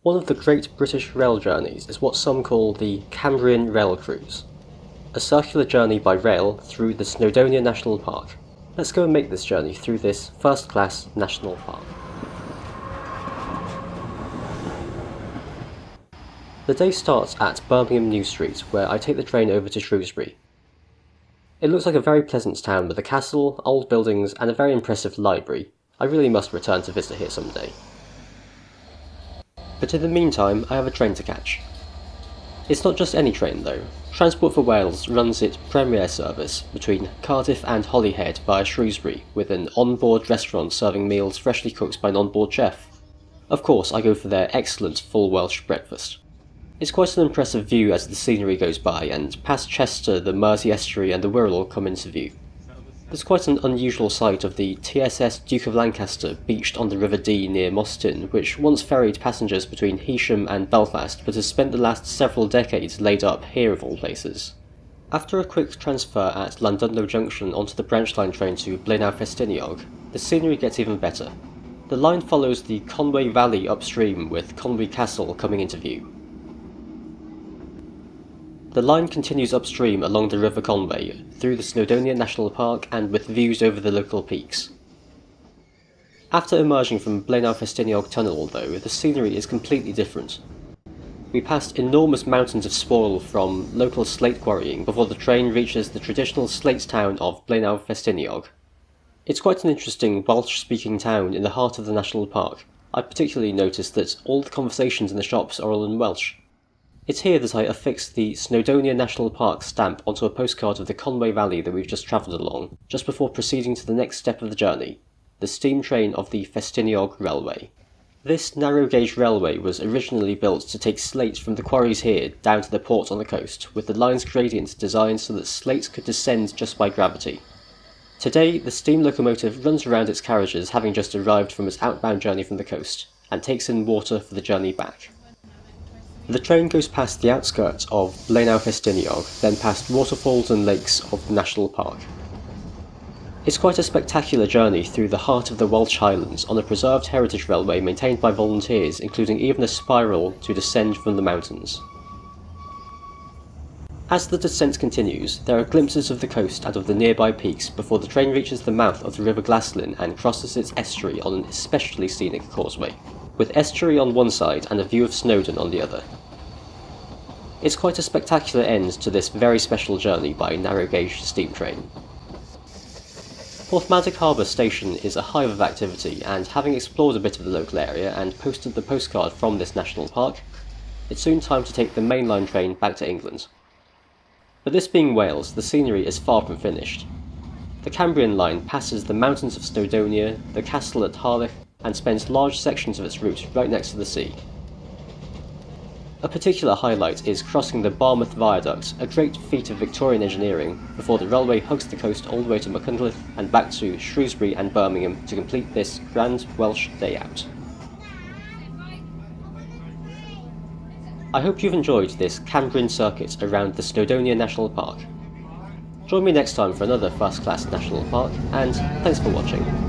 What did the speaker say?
One of the great British rail journeys is what some call the Cambrian Rail Cruise, a circular journey by rail through the Snowdonia National Park. Let's go and make this journey through this first-class national park. The day starts at Birmingham New Street, where I take the train over to Shrewsbury. It looks like a very pleasant town with a castle, old buildings, and a very impressive library. I really must return to visit here someday. But in the meantime, I have a train to catch. It's not just any train though. Transport for Wales runs its Premier service between Cardiff and Holyhead via Shrewsbury, with an on-board restaurant serving meals freshly cooked by an on-board chef. Of course, I go for their excellent full Welsh breakfast. It's quite an impressive view as the scenery goes by, and past Chester, the Mersey estuary and the Wirral come into view. There's quite an unusual sight of the TSS Duke of Lancaster beached on the River Dee near Mostyn, which once ferried passengers between Heysham and Belfast, but has spent the last several decades laid up here of all places. After a quick transfer at Llandudno Junction onto the branch line train to Blaenau Ffestiniog, the scenery gets even better. The line follows the Conway Valley upstream, with Conwy Castle coming into view. The line continues upstream along the River Conway, through the Snowdonia National Park and with views over the local peaks. After emerging from Blaenau Ffestiniog Tunnel though, the scenery is completely different. We passed enormous mountains of spoil from local slate quarrying before the train reaches the traditional slate town of Blaenau Ffestiniog. It's quite an interesting Welsh-speaking town in the heart of the national park. I particularly noticed that all the conversations in the shops are all in Welsh. It's here that I affixed the Snowdonia National Park stamp onto a postcard of the Conway Valley that we've just travelled along, just before proceeding to the next step of the journey, the steam train of the Ffestiniog Railway. This narrow-gauge railway was originally built to take slate from the quarries here down to the port on the coast, with the line's gradient designed so that slate could descend just by gravity. Today, the steam locomotive runs around its carriages having just arrived from its outbound journey from the coast, and takes in water for the journey back. The train goes past the outskirts of Blaenau Ffestiniog, then past waterfalls and lakes of the national park. It's quite a spectacular journey through the heart of the Welsh Highlands on a preserved heritage railway maintained by volunteers, including even a spiral to descend from the mountains. As the descent continues, there are glimpses of the coast and of the nearby peaks before the train reaches the mouth of the River Glaslyn and crosses its estuary on an especially scenic causeway, with estuary on one side and a view of Snowdon on the other. It's quite a spectacular end to this very special journey by narrow-gauge steam train. Porthmadog Harbour Station is a hive of activity, and having explored a bit of the local area and posted the postcard from this national park, it's soon time to take the mainline train back to England. But this being Wales, the scenery is far from finished. The Cambrian line passes the mountains of Snowdonia, the castle at Harlech, and spends large sections of its route right next to the sea. A particular highlight is crossing the Barmouth Viaduct, a great feat of Victorian engineering, before the railway hugs the coast all the way to Machynlleth and back to Shrewsbury and Birmingham to complete this grand Welsh day out. I hope you've enjoyed this Cambrian circuit around the Snowdonia National Park. Join me next time for another first-class national park, and thanks for watching.